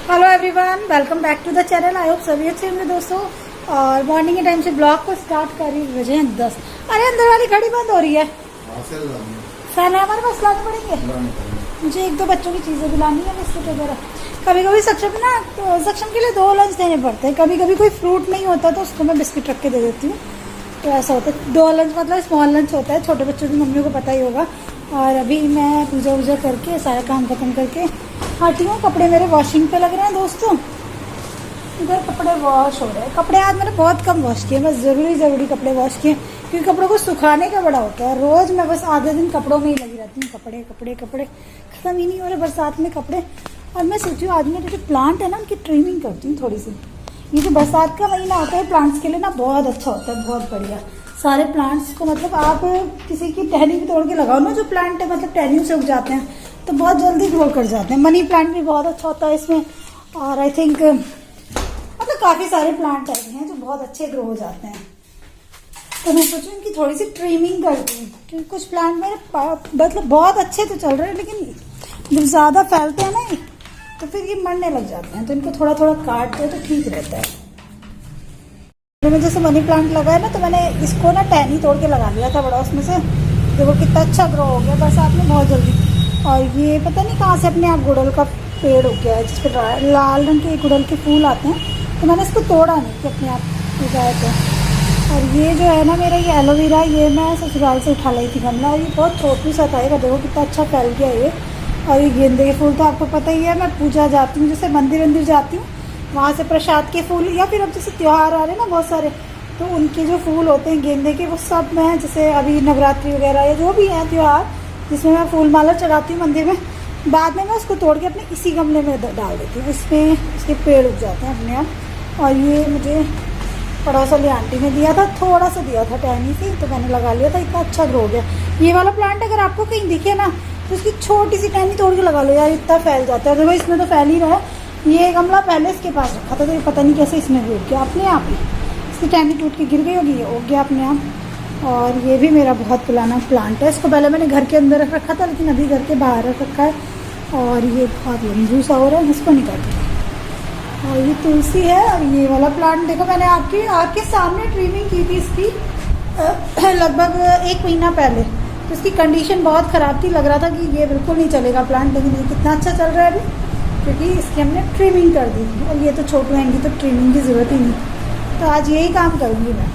Hello everyone, welcome back to the channel. I hope सभी अच्छे होंगे दोस्तों। और मॉर्निंग के टाइम से ब्लॉग को स्टार्ट कर रही बजे हैं 10। अरे अंदर वाली घड़ी बंद हो रही है। फैन है हमारे पास, लाने पड़ेंगे। मुझे एक दो बच्चों की चीज़ें दिलानी है, बिस्कुट वगैरह। कभी कभी सक्षम ना, तो सक्षम के लिए 2 लंच देने पड़ते हैं। कभी कभी कोई फ्रूट नहीं होता तो उसको मैं बिस्किट रख के दे देती हूँ। तो ऐसा होता है, 2 लंच मतलब स्मॉल लंच होता है। छोटे बच्चों की मम्मियों को पता ही होगा। और अभी मैं पूजा वूजा करके सारा काम खत्म करके आती हूँ। कपड़े मेरे वॉशिंग पे लग रहे हैं दोस्तों। इधर कपड़े वॉश हो रहे हैं। कपड़े आज मैंने बहुत कम वॉश किए, बस ज़रूरी कपड़े वॉश किए, क्योंकि कपड़ों को सुखाने का बड़ा होता है। रोज़ मैं बस आधे दिन कपड़ों में ही लगी रहती हूँ। कपड़े कपड़े कपड़े खत्म ही नहीं हो रहे बरसात में कपड़े। और मैं सोची हूँ आज मेरे जो प्लांट है ना, उनकी ट्रिमिंग करती हूँ थोड़ी सी। ये जो बरसात का महीना होता है प्लांट्स के लिए ना बहुत अच्छा होता है, बहुत बढ़िया। सारे प्लांट्स को मतलब आप किसी की टहनी भी तोड़ के लगाओ ना, जो प्लांट है मतलब टहनियों से उग जाते हैं तो बहुत जल्दी ग्रो कर जाते हैं। मनी प्लांट भी बहुत अच्छा होता है इसमें। और आई थिंक मतलब काफ़ी सारे प्लांट ऐसे हैं जो बहुत अच्छे ग्रो हो जाते हैं। तो मैं सोचूं इनकी थोड़ी सी ट्रिमिंग करती हूँ, क्योंकि कुछ प्लांट मेरे मतलब बहुत अच्छे तो चल रहे हैं, लेकिन जब ज़्यादा फैलते हैं ना तो फिर ये मरने लग जाते हैं। तो इनको थोड़ा थोड़ा काटते हैं तो ठीक रहता है। में जैसे मनी प्लांट लगा है ना, तो मैंने इसको ना टहनी तोड़ के लगा लिया था बड़ा, उसमें से देखो कितना अच्छा ग्रो हो गया बरसात में बहुत जल्दी। और ये पता नहीं कहाँ से अपने आप गुड़हल का पेड़ हो गया है, जिस पर लाल रंग के गुड़हल के फूल आते हैं। तो मैंने इसको तोड़ा नहीं कि अपने आप उगाए थे। और ये जो है ना मेरा ये एलोवेरा, ये मैं ससुराल से उठा लाई थी गमला। और ये बहुत छोटू सा था, देखो कितना अच्छा फैल गया ये। और ये गेंदे के फूल तो आपको पता ही है, मैं पूजा जाती हूँ, जैसे मंदिर जाती हूँ वहाँ से प्रसाद के फूल, या फिर अब जैसे त्यौहार आ रहे हैं ना बहुत सारे, तो उनके जो फूल होते हैं गेंदे के, वो सब मैं जैसे अभी नवरात्रि वगैरह या जो भी है त्यौहार जिसमें मैं फूल माला चढ़ाती हूँ मंदिर में, बाद में मैं उसको तोड़ के अपने इसी गमले में डाल देती हूँ। इसमें उसके पेड़ उग जाते हैं अपने आप। और ये मुझे पड़ोस वाली आंटी ने दिया था, थोड़ा सा दिया था टहनी सी, तो मैंने लगा लिया था, इतना अच्छा ग्रो हो गया। ये वाला प्लांट अगर आपको कहीं दिखे ना तो उसकी छोटी सी टहनी तोड़ के लगा लो यार, इतना फैल जाता है। देखो इसमें तो फैल ही रहा है। ये गमला पहले इसके पास रखा था, तो ये पता नहीं कैसे इसमें भी उग गया अपने आप ही। इसकी टहनी टूट के गिर गई होगी, ये उग गया अपने आप। और ये भी मेरा बहुत पुराना प्लांट है। इसको पहले मैंने घर के अंदर रख रखा था, लेकिन अभी घर के बाहर रख रखा है। और ये बहुत लंबू सा हो रहा है, इसको निकाल दिया। और ये तुलसी है। और ये वाला प्लांट देखो, मैंने आपके सामने ट्रिमिंग की थी इसकी लगभग 1 महीना पहले। तो इसकी कंडीशन बहुत ख़राब थी, लग रहा था कि ये बिल्कुल नहीं चलेगा प्लांट, लेकिन ये कितना अच्छा चल रहा है अभी, क्योंकि इसकी हमने ट्रिमिंग कर दी। और ये तो छोटू हैं, इनकी तो ट्रिमिंग की ज़रूरत ही नहीं। तो आज यही काम करूँगी मैं।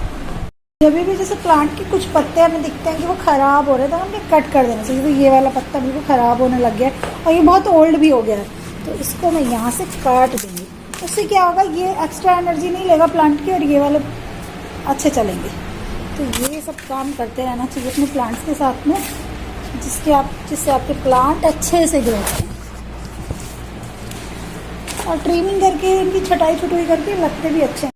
जब भी जैसे प्लांट के कुछ पत्ते हमें दिखते हैं कि वो ख़राब हो रहे हैं, तो हमें कट कर देना चाहिए। तो ये वाला पत्ता बिल्कुल ख़राब होने लग गया है और ये बहुत ओल्ड भी हो गया है, तो इसको मैं यहाँ से काट दूँगी। उससे क्या होगा, ये एक्स्ट्रा एनर्जी नहीं लेगा प्लांट की, और ये वाले अच्छे चलेंगे। तो ये सब काम करते रहना चाहिए अपने प्लांट्स के साथ में, जिससे आपके प्लांट अच्छे से ग्रो करें। और ट्रिमिंग करके इनकी छटाई छुटाई करके लगते भी अच्छे हैं।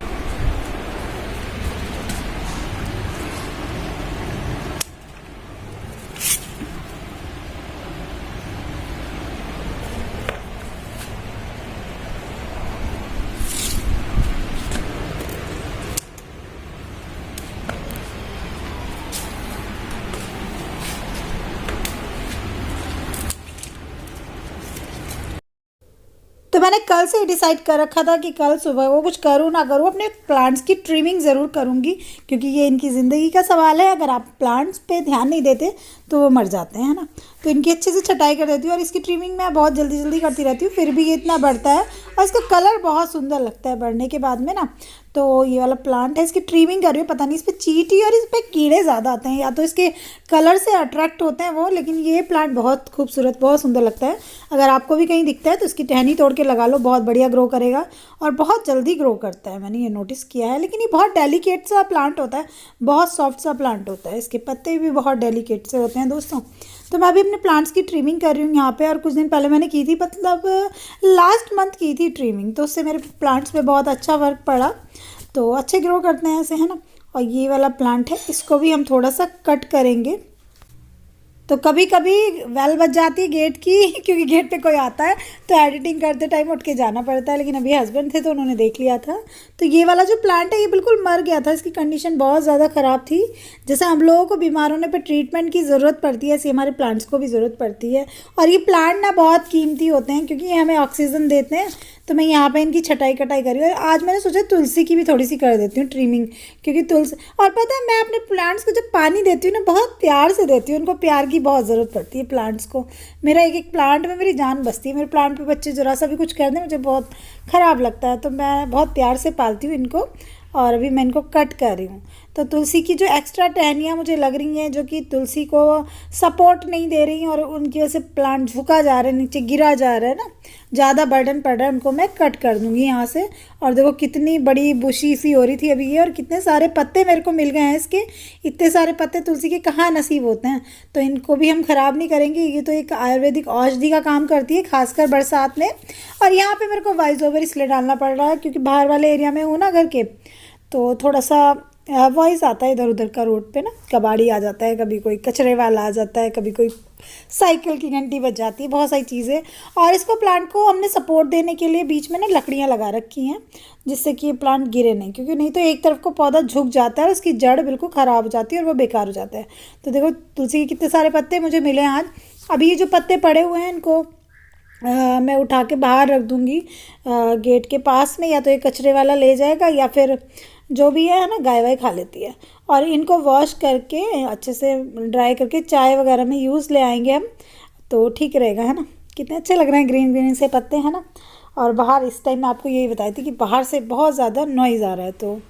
तो मैंने कल से ही डिसाइड कर रखा था कि कल सुबह वो कुछ करूँ ना करूँ, अपने प्लांट्स की ट्रिमिंग ज़रूर करूँगी, क्योंकि ये इनकी ज़िंदगी का सवाल है। अगर आप प्लांट्स पे ध्यान नहीं देते तो वो मर जाते हैं ना। तो इनकी अच्छे से छटाई कर देती हूँ। और इसकी ट्रिमिंग मैं बहुत जल्दी करती रहती हूँ, फिर भी ये इतना बढ़ता है। और इसका कलर बहुत सुंदर लगता है बढ़ने के बाद में ना। तो ये वाला प्लांट है, इसकी ट्रिमिंग कर रही हूँ। पता नहीं इस पर चींटी और इस पर कीड़े ज़्यादा आते हैं, या तो इसके कलर से अट्रैक्ट होते हैं वो, लेकिन ये प्लांट बहुत खूबसूरत, बहुत सुंदर लगता है। अगर आपको भी कहीं दिखता है तो इसकी टहनी तोड़ के लगा लो, बहुत बढ़िया ग्रो करेगा और बहुत जल्दी ग्रो करता है। मैंने ये नोटिस किया है। लेकिन ये बहुत डेलिकेट सा प्लांट होता है, बहुत सॉफ्ट सा प्लांट होता है। इसके पत्ते भी बहुत डेलिकेट से होते हैं दोस्तों। तो मैं अभी अपने प्लांट्स की ट्रिमिंग कर रही हूँ यहाँ पे। और कुछ दिन पहले मैंने की थी, मतलब लास्ट मंथ की थी ट्रिमिंग, तो उससे मेरे प्लांट्स पे बहुत अच्छा वर्क पड़ा। तो अच्छे ग्रो करते हैं ऐसे, है ना। और ये वाला प्लांट है, इसको भी हम थोड़ा सा कट करेंगे। तो कभी कभी बेल बज जाती है गेट की, क्योंकि गेट पे कोई आता है तो एडिटिंग करते टाइम उठ के जाना पड़ता है। लेकिन अभी हस्बैंड थे तो उन्होंने देख लिया था। तो ये वाला जो प्लांट है ये बिल्कुल मर गया था, इसकी कंडीशन बहुत ज़्यादा ख़राब थी। जैसे हम लोगों को बीमार होने पे ट्रीटमेंट की ज़रूरत पड़ती है, ऐसे हमारे प्लांट्स को भी ज़रूरत पड़ती है। और ये प्लांट ना बहुत कीमती होते हैं, क्योंकि ये हमें ऑक्सीजन देते हैं। तो मैं यहाँ पे इनकी छटाई कटाई करी। और आज मैंने सोचा तुलसी की भी थोड़ी सी कर देती हूँ ट्रिमिंग, क्योंकि तुलसी, और पता है मैं अपने प्लांट्स को जब पानी देती हूँ ना बहुत प्यार से देती हूँ, उनको प्यार की बहुत ज़रूरत पड़ती है प्लांट्स को। मेरा एक एक प्लांट में मेरी जान बसती है। मेरे प्लांट पे बच्चे ज़रा सा भी कुछ कर दें मुझे बहुत ख़राब लगता है, तो मैं बहुत प्यार से पालती हूँ इनको। और अभी मैं इनको कट कर रही हूँ। तो तुलसी की जो एक्स्ट्रा टहनियाँ मुझे लग रही हैं जो कि तुलसी को सपोर्ट नहीं दे रही हैं और उनकी वजह से प्लांट झुका जा रहा है, नीचे गिरा जा रहा है ना, ज़्यादा बर्डन पड़ रहा है, उनको मैं कट कर दूँगी यहाँ से। और देखो कितनी बड़ी बुशी सी हो रही थी अभी ये, और कितने सारे पत्ते मेरे को मिल गए हैं इसके। इतने सारे पत्ते तुलसी के कहाँ नसीब होते हैं, तो इनको भी हम ख़राब नहीं करेंगे। ये तो एक आयुर्वेदिक औषधि का काम करती है, खासकर बरसात में। और यहाँ पे मेरे को वाइस ओवर इसलिए डालना पड़ रहा है क्योंकि बाहर वाले एरिया में हूँ ना घर के, तो थोड़ा सा वॉइस आता है इधर उधर का रोड पे ना, कबाड़ी आ जाता है, कभी कोई कचरे वाला आ जाता है, कभी कोई साइकिल की घंटी बज जाती है, बहुत सारी चीज़ें। और इसको प्लांट को हमने सपोर्ट देने के लिए बीच में ना लकड़ियाँ लगा रखी हैं, जिससे कि ये प्लांट गिरे नहीं, क्योंकि नहीं तो एक तरफ को पौधा झुक जाता है और उसकी जड़ बिल्कुल ख़राब हो जाती है और वो बेकार हो जाता है। तो देखो तुलसी के कितने सारे पत्ते मुझे मिले आज। अभी ये जो पत्ते पड़े हुए हैं इनको मैं उठा के बाहर रख दूँगी गेट के पास में, या तो एक कचरे वाला ले जाएगा या फिर जो भी है ना गाय वाय खा लेती है। और इनको वॉश करके अच्छे से ड्राई करके चाय वगैरह में यूज़ ले आएंगे हम, तो ठीक रहेगा, है ना। कितने अच्छे लग रहे हैं ग्रीन ग्रीन से पत्ते, है ना। और बाहर इस टाइम मैं आपको यही बताई थी कि बाहर से बहुत ज़्यादा नॉइज़ आ रहा है, तो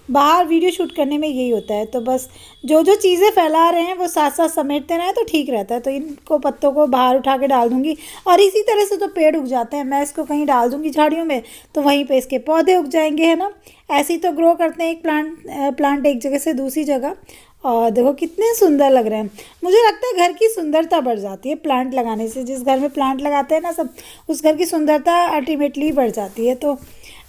बाहर वीडियो शूट करने में यही होता है। तो बस जो जो चीज़ें फैला रहे हैं वो साथ साथ समेटते रहें तो ठीक रहता है। तो इनको पत्तों को बाहर उठा के डाल दूँगी। और इसी तरह से तो पेड़ उग जाते हैं, मैं इसको कहीं डाल दूँगी झाड़ियों में तो वहीं पे इसके पौधे उग जाएंगे, है ना। ऐसे ही तो ग्रो करते हैं एक प्लांट एक जगह से दूसरी जगह। और देखो कितने सुंदर लग रहे हैं। मुझे लगता है घर की सुंदरता बढ़ जाती है प्लांट लगाने से। जिस घर में प्लांट लगाते हैं ना सब, उस घर की सुंदरता अल्टीमेटली बढ़ जाती है। तो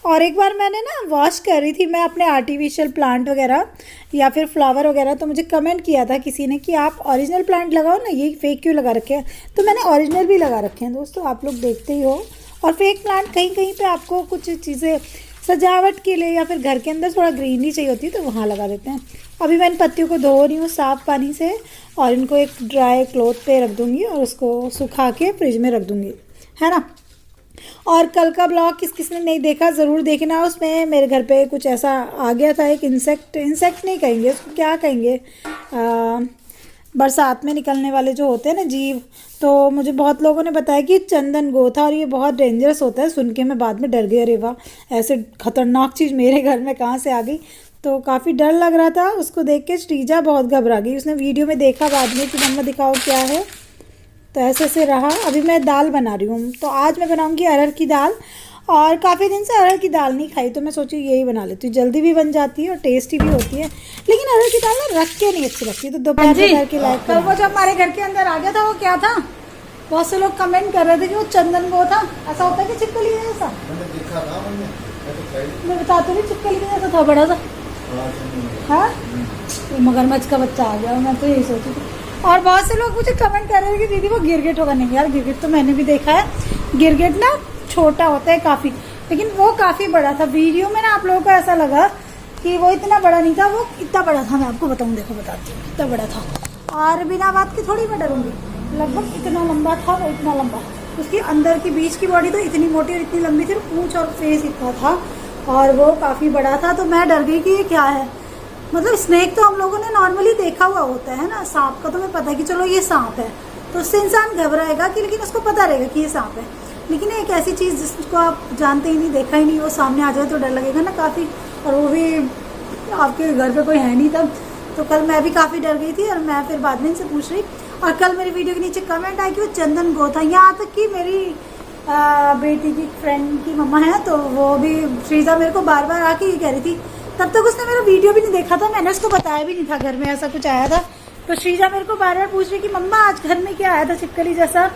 और एक बार मैंने ना वॉश कर रही थी मैं अपने आर्टिफिशियल प्लांट वगैरह या फिर फ्लावर वगैरह, तो मुझे कमेंट किया था किसी ने कि आप ओरिजिनल प्लांट लगाओ ना, ये फेक क्यों लगा रखे हैं। तो मैंने ओरिजिनल भी लगा रखे हैं दोस्तों, आप लोग देखते ही हो। और फेक प्लांट कहीं कहीं पे आपको कुछ चीज़ें सजावट के लिए या फिर घर के अंदर थोड़ा ग्रीनरी चाहिए होती है तो वहाँ लगा देते हैं। अभी मैं इन पत्तियों को धो रही हूँ साफ़ पानी से और इनको एक ड्राई क्लॉथ पे रख दूँगी और उसको सुखा के फ्रिज में रख दूँगी, है ना। और कल का ब्लॉग किस किसने नहीं देखा ज़रूर देखना। उसमें मेरे घर पे कुछ ऐसा आ गया था, एक इंसेक्ट नहीं कहेंगे उसको, क्या कहेंगे, बरसात में निकलने वाले जो होते हैं ना जीव। तो मुझे बहुत लोगों ने बताया कि चंदन गो था और ये बहुत डेंजरस होता है। सुन के मैं बाद में डर गई, अरे वाह ऐसे ख़तरनाक चीज़ मेरे घर में कहाँ से आ गई। तो काफ़ी डर लग रहा था उसको देख के। श्रीजा बहुत घबरा गई, उसने वीडियो में देखा बाद में कि मम्मा दिखाओ क्या है। तो ऐसे से रहा। अभी मैं दाल बना रही हूँ, तो आज मैं बनाऊँगी अरहर की दाल। और काफ़ी दिन से अरहर की दाल नहीं खाई तो मैं सोची यही बना लेती हूँ, जल्दी भी बन जाती है और टेस्टी भी होती है। लेकिन अरहर की दाल ना रख के नहीं अच्छी लगती, तो दोपहर में के लायक। कल वो जब हमारे घर के अंदर आ गया था वो क्या था, बहुत से लोग कमेंट कर रहे थे कि वो चंदन वो था। ऐसा होता है कि छिपकली जैसा, मैं बताती नहीं, छिपकली जैसा था बड़ा सा। हाँ मगरमच्छ का बच्चा आ गया, मैं तो यही सोची थी। और बहुत से लोग मुझे कमेंट कर रहे थे कि दीदी वो गिरगिट होगा। नहीं यार, गिरगिट तो मैंने भी देखा है। गिरगिट ना छोटा होता है काफ़ी, लेकिन वो काफ़ी बड़ा था। वीडियो में ना आप लोगों को ऐसा लगा कि वो इतना बड़ा नहीं था, वो इतना बड़ा था। मैं आपको बताऊँ, देखो बताती हूँ कितना बड़ा था। और बिना बात की थोड़ी मैं डरूंगी, लगभग इतना लंबा था वो, इतना लंबा। उसकी अंदर की बीच की बॉडी तो इतनी मोटी और इतनी लंबी थी, पूंछ और फेस इतना था और वो काफ़ी बड़ा था। तो मैं डर गई कि ये क्या है। मतलब स्नेक तो हम लोगों ने नॉर्मली देखा हुआ होता है ना, सांप का तो मैं पता है कि चलो ये सांप है, तो उससे इंसान घबराएगा कि, लेकिन उसको पता रहेगा कि ये सांप है। लेकिन एक ऐसी चीज़ जिसको आप जानते ही नहीं, देखा ही नहीं, वो सामने आ जाए तो डर लगेगा ना काफ़ी। और वो भी आपके घर पे कोई है नहीं तब। तो कल मैं भी काफ़ी डर गई थी और मैं फिर बाद में इनसे पूछ रही। और कल मेरी वीडियो के नीचे कमेंट आया कि वो चंदन गो था। यहाँ तक कि मेरी बेटी की फ्रेंड की मम्मा है, तो वो भी श्रीजा मेरे को बार बार आके ये कह रही थी। तब तक उसने मेरा वीडियो भी नहीं देखा था, मैंने उसको बताया भी नहीं था घर में ऐसा कुछ आया था। तो श्रीजा मेरे को बार बार पूछ रही कि मम्मा आज घर में क्या आया था छिपकली जैसा।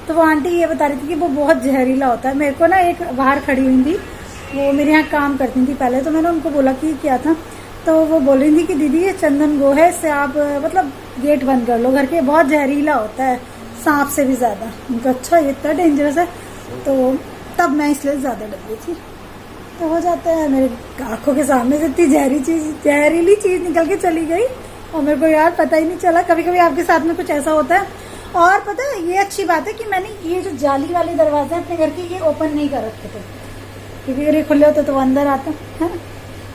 तो वो आंटी ये बता रही थी कि वो बहुत जहरीला होता है। मेरे को ना एक बाहर खड़ी हुई थी, वो मेरे यहाँ काम करती थी पहले, तो मैंने उनको बोला कि क्या था। तो वो बोल रही थी कि दीदी ये चंदन गो है, इससे आप मतलब गेट बंद कर लो घर के, बहुत जहरीला होता है सांप से भी ज़्यादा। उनको अच्छा ये इतना डेंजरस है। तो तब मैं इसलिए ज़्यादा डर गई थी। तो हो जाता है, मेरे आंखों के सामने से इतनी जहरीली चीज़ निकल के चली गई और मेरे को यार पता ही नहीं चला। कभी कभी आपके साथ में कुछ ऐसा होता है। और पता है ये अच्छी बात है कि मैंने ये जो जाली वाले दरवाजे अपने घर के ये ओपन नहीं कर रखे थे। क्योंकि अगर ये खुले होते तो वो अंदर आते है ना।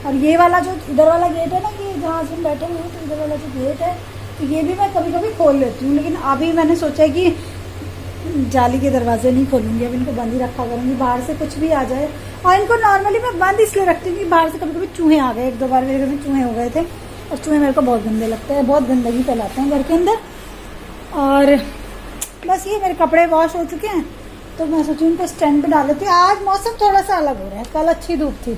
और ये वाला जो इधर वाला गेट है ना, कि जहाँ से हम बैठे हुए हैं, तो इधर वाला जो गेट है तो ये भी मैं कभी कभी खोल लेती हूँ, लेकिन अभी मैंने सोचा कि जाली के दरवाजे नहीं खोलूँगी, अब इनको बंद ही रखा करूँगी, बाहर से कुछ भी आ जाए। और इनको नॉर्मली मैं बंद इसलिए रखती हूँ कि बाहर से कभी कभी चूहे आ गए, 1-2 बार मेरे घर में चूहे हो गए थे, और चूहे मेरे को बहुत गंदे लगते हैं, बहुत गंदगी फैलाते हैं घर के अंदर। और बस ये मेरे कपड़े वॉश हो चुके हैं, तो मैं सोचूँ इनको स्टैंड पे डाल लेती हूँ। आज मौसम थोड़ा सा अलग हो रहा है, कल अच्छी धूप थी,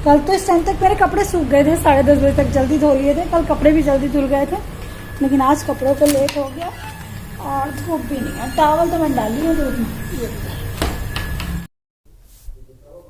कल तो इस टाइम तक मेरे कपड़े सूख गए थे, 10:30 बजे तक जल्दी धो लिए थे, कल कपड़े भी जल्दी धुल गए थे, लेकिन आज कपड़ों को लेट हो गया और धूप भी नहीं है। टॉवल तो मैं डाली हूँ धूप में।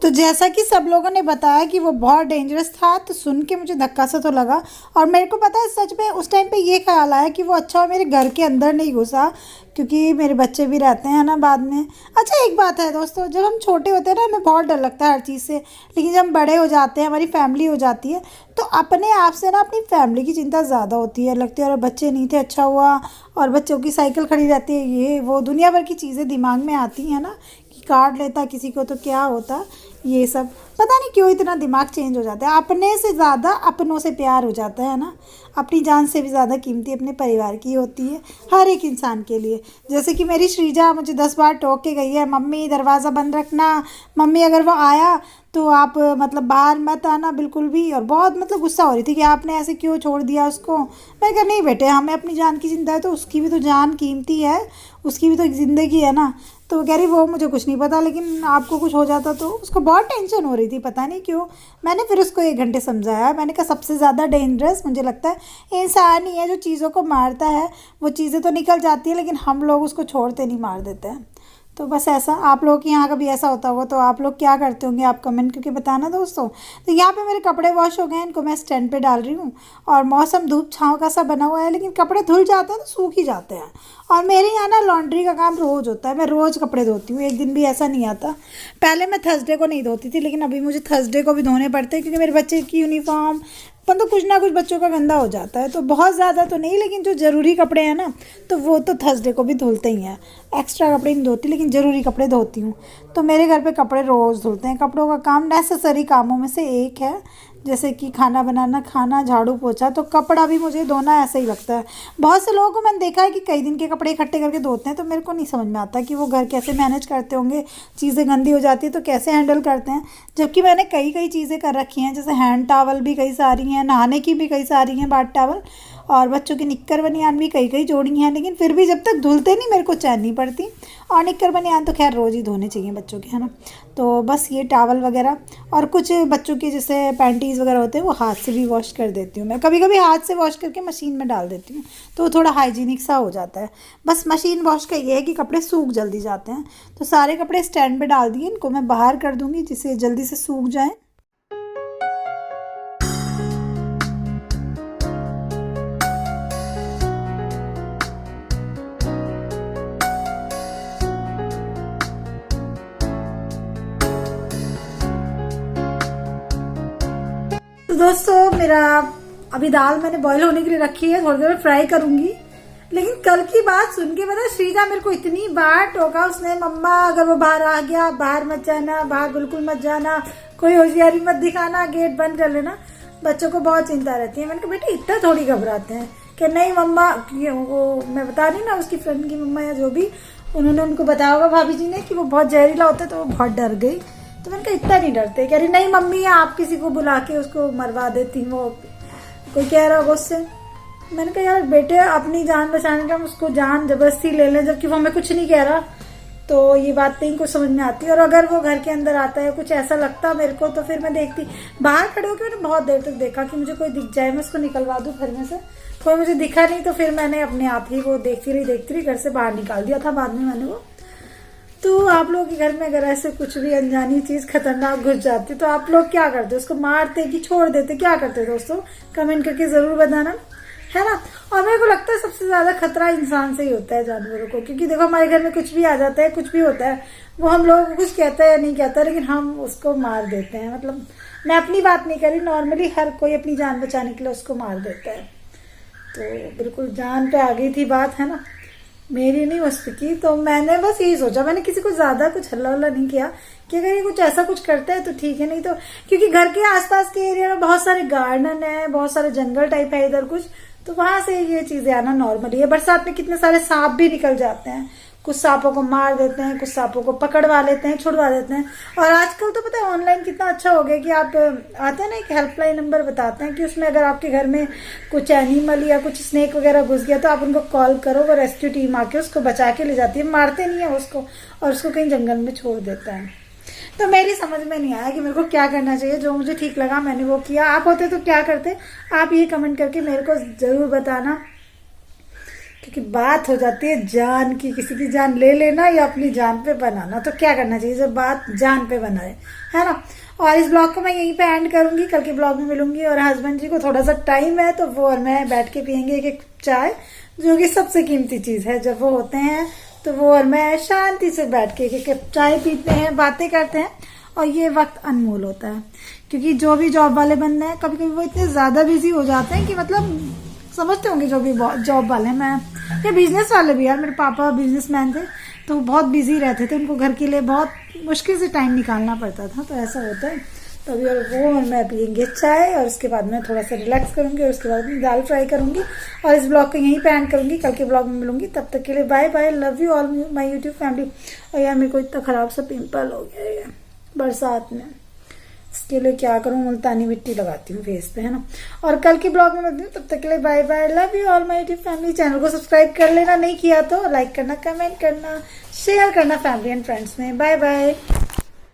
तो जैसा कि सब लोगों ने बताया कि वो बहुत डेंजरस था, तो सुन के मुझे धक्का सा तो लगा, और मेरे को पता है सच में उस टाइम पे ये ख्याल आया कि वो अच्छा मेरे घर के अंदर नहीं घुसा, क्योंकि मेरे बच्चे भी रहते हैं ना बाद में। अच्छा एक बात है दोस्तों, जब हम छोटे होते हैं ना हमें बहुत डर लगता है हर चीज़ से, लेकिन जब हम बड़े हो जाते हैं, हमारी फैमिली हो जाती है, तो अपने आप से ना अपनी फैमिली की चिंता ज़्यादा होती है, लगती है और बच्चे नहीं थे अच्छा हुआ, और बच्चों की साइकिल खड़ी रहती है, ये वो दुनिया भर की चीज़ें दिमाग में आती हैं ना, कि काट लेता किसी को तो क्या होता, ये सब पता नहीं क्यों इतना दिमाग चेंज हो जाता है। अपने से ज़्यादा अपनों से प्यार हो जाता है ना, अपनी जान से भी ज़्यादा कीमती अपने परिवार की होती है हर एक इंसान के लिए। जैसे कि मेरी श्रीजा मुझे 10 बार टोक के गई है, मम्मी दरवाज़ा बंद रखना, मम्मी अगर वो आया तो आप मतलब बाहर मत आना बिल्कुल भी, और बहुत मतलब गुस्सा हो रही थी कि आपने ऐसे क्यों छोड़ दिया उसको। मैंने कहा नहीं बेटे, हमें अपनी जान की चिंता है, तो उसकी भी तो जान कीमती है, उसकी भी तो एक ज़िंदगी है ना। तो वो कह रही वो मुझे कुछ नहीं पता, लेकिन आपको कुछ हो जाता तो। उसको बहुत टेंशन हो रही थी, पता नहीं क्यों। मैंने फिर उसको 1 घंटे समझाया, मैंने कहा सबसे ज़्यादा डेंजरस मुझे लगता है इंसान ही है जो चीज़ों को मारता है। वो चीज़ें तो निकल जाती है, लेकिन हम लोग उसको छोड़ते नहीं, मार देते हैं। तो बस ऐसा आप लोगों के यहाँ कभी ऐसा होता होगा तो आप लोग क्या करते होंगे, आप कमेंट करके बताना दोस्तों। तो यहाँ पे मेरे कपड़े वॉश हो गए हैं, इनको मैं स्टैंड पे डाल रही हूँ, और मौसम धूप छाँव का सा बना हुआ है, लेकिन कपड़े धुल जाते हैं तो सूख ही जाते हैं। और मेरे यहाँ ना लॉन्ड्री का काम रोज़ होता है, मैं रोज़ कपड़े धोती हूँ, एक दिन भी ऐसा नहीं आता। पहले मैं थर्सडे को नहीं धोती थी, लेकिन अभी मुझे थर्सडे को भी धोने पड़ते हैं, क्योंकि मेरे बच्चे की यूनिफॉर्म मतलब कुछ ना कुछ बच्चों का गंदा हो जाता है। तो बहुत ज़्यादा तो नहीं, लेकिन जो ज़रूरी कपड़े हैं ना, तो वो तो थर्सडे को भी धुलते ही हैं। एक्स्ट्रा कपड़े नहीं धोती, लेकिन ज़रूरी कपड़े धोती हूँ। तो मेरे घर पे कपड़े रोज़ धुलते हैं। कपड़ों का काम नेसेसरी कामों में से एक है, जैसे कि खाना बनाना, खाना, झाड़ू पोछा। तो कपड़ा भी मुझे धोना ऐसा ही लगता है। बहुत से लोगों को मैंने देखा है कि कई दिन के कपड़े इकट्ठे करके धोते हैं, तो मेरे को नहीं समझ में आता कि वो घर कैसे मैनेज करते होंगे, चीज़ें गंदी हो जाती है तो कैसे हैंडल करते हैं। जबकि मैंने कई चीज़ें कर रखी हैं, जैसे हैंड टॉवल भी कई सारी हैं, नहाने की भी कई सारी हैं बाथ टॉवल, और बच्चों की निक्कर बनियान भी कई जोड़ी हैं, लेकिन फिर भी जब तक धुलते नहीं मेरे को चैन नहीं पड़ती। और निक्कर बनियान तो खैर रोज़ ही धोने चाहिए बच्चों के, है ना। तो बस ये टॉवल वगैरह, और कुछ बच्चों के जैसे पैंटीज़ वगैरह होते हैं वो हाथ से भी वॉश कर देती हूँ मैं। कभी कभी हाथ से वॉश करके मशीन में डाल देती हूँ, तो थोड़ा हाइजीनिक सा हो जाता है। बस मशीन वॉश का ये है कि कपड़े सूख जल्दी जाते हैं। तो सारे कपड़े स्टैंड पे डाल दिए, इनको मैं बाहर कर दूँगी जिससे जल्दी से सूख जाएँ। तो दोस्तों मेरा अभी दाल मैंने बॉईल होने के लिए रखी है, थोड़ी देर में फ्राई करूंगी। लेकिन कल की बात सुन के पता श्रीजा मेरे को इतनी बार टोका उसने, मम्मा अगर वो बाहर आ गया बाहर मत जाना, बाहर बिल्कुल मत जाना, कोई होशियारी मत दिखाना, गेट बंद कर लेना। बच्चों को बहुत चिंता रहती है। मैंने कहा बेटे इतना थोड़ी घबराते हैं कि नहीं मम्मा, वो मैं बता रही ना उसकी फ्रेंड की मम्मा या जो भी, उन्होंने उनको बताया होगा भाभी जी ने कि वो बहुत जहरीला होता है, तो वो बहुत डर गई। तो मैंने कहा इतना नहीं डरते। कह रही नहीं मम्मी आप किसी को बुला के उसको मरवा देती, वो कोई कह रहा होगा उससे। मैंने कहा यार बेटे अपनी जान बचाने का हम उसको जान जबरदस्ती ले लें, जबकि वो हमें कुछ नहीं कह रहा। तो ये बात नहीं कुछ समझ में आती। और अगर वो घर के अंदर आता है कुछ ऐसा लगता मेरे को, तो फिर मैं देखती बाहर खड़े होकर, मैंने बहुत देर तक देखा कि मुझे कोई दिख जाए मैं उसको निकलवा दूं घर में से। कोई मुझे दिखा नहीं, तो फिर मैंने अपने आप ही वो देखती रही घर से बाहर निकाल दिया था बाद में मैंने वो। तो आप लोगों के घर में अगर ऐसे कुछ भी अनजानी चीज खतरनाक घुस जाती तो आप लोग क्या करते, उसको मारते कि छोड़ देते, क्या करते दोस्तों कमेंट करके जरूर बताना, है ना। और मेरे को लगता है सबसे ज्यादा खतरा इंसान से ही होता है, जानवरों को। क्योंकि देखो हमारे घर में कुछ भी आ जाता है, कुछ भी होता है, वो हम लोगों को कुछ कहता है या नहीं कहता, लेकिन हम उसको मार देते हैं। मतलब मैं अपनी बात नहीं करी, नॉर्मली हर कोई अपनी जान बचाने के लिए उसको मार देता है। तो बिल्कुल जान पे आ गई थी बात, है ना, मेरी नहीं उस की। तो मैंने बस यही सोचा, मैंने किसी को ज्यादा कुछ हल्ला वल्ला नहीं किया कि अगर ये कुछ ऐसा कुछ करता है तो ठीक है, नहीं तो क्योंकि घर के आसपास के एरिया में बहुत सारे गार्डन है, बहुत सारे जंगल टाइप है इधर कुछ, तो वहां से ये चीजें आना नॉर्मली है। बरसात में कितने सारे सांप भी निकल जाते हैं, कुछ सांपों को मार देते हैं, कुछ सांपों को पकड़वा लेते हैं, छुड़वा देते हैं। और आजकल तो पता है ऑनलाइन कितना अच्छा हो गया कि आप आते हैं ना, एक हेल्पलाइन नंबर बताते हैं कि उसमें अगर आपके घर में कुछ एनिमल या कुछ स्नेक वगैरह घुस गया तो आप उनको कॉल करो, वो रेस्क्यू टीम आके उसको बचा के ले जाती है, मारते नहीं है उसको और उसको कहीं जंगल में छोड़ देता है। तो मेरी समझ में नहीं आया कि मेरे को क्या करना चाहिए, जो मुझे ठीक लगा मैंने वो किया। आप होते तो क्या करते, आप ये कमेंट करके मेरे को जरूर बताना, क्योंकि बात हो जाती है जान की, किसी की जान ले लेना या अपनी जान पे बनाना, तो क्या करना चाहिए जब बात जान पे बनाए, है ना। और इस ब्लॉग को मैं यहीं पे एंड करूंगी, कल के ब्लॉग में मिलूंगी। और हस्बैंड जी को थोड़ा सा टाइम है तो वो और मैं बैठ के पियेंगे एक चाय, जो कि सबसे कीमती चीज है। जब वो होते हैं तो वो और मैं शांति से बैठ के एक चाय पीते हैं, बातें करते हैं, और ये वक्त अनमोल होता है। क्योंकि जो भी जॉब वाले बंदे हैं कभी कभी वो इतने ज्यादा बिजी हो जाते हैं कि मतलब समझते होंगे जो भी जॉब वाले हैं, मैं या बिजनेस वाले भी, यार मेरे पापा बिजनेसमैन थे तो बहुत बिजी रहते थे, उनको घर के लिए बहुत मुश्किल से टाइम निकालना पड़ता था, तो ऐसा होता है। तो अभी वो और मैं पियेंगे चाय और उसके बाद मैं थोड़ा सा रिलैक्स करूंगी और उसके बाद मैं दाल फ्राई करूंगी और इस ब्लॉग को यहीं पे एंड करूंगी। कल के ब्लॉग में मिलूंगी, तब तक के लिए bye bye, love you all my YouTube family. और यार मेरे को इतना खराब सा पिंपल हो गया है बरसात में, इसके लिए क्या करूं, मुल्तानी मिट्टी लगाती हूँ फेस पे, है ना। और कल की ब्लॉग में मिलती हूँ, तब तक के लिए bye bye, love you all my YouTube family. Channel को सब्सक्राइब कर लेना, नहीं किया तो लाइक करना, कमेंट करना, शेयर करना फैमिली एंड फ्रेंड्स में। Bye bye.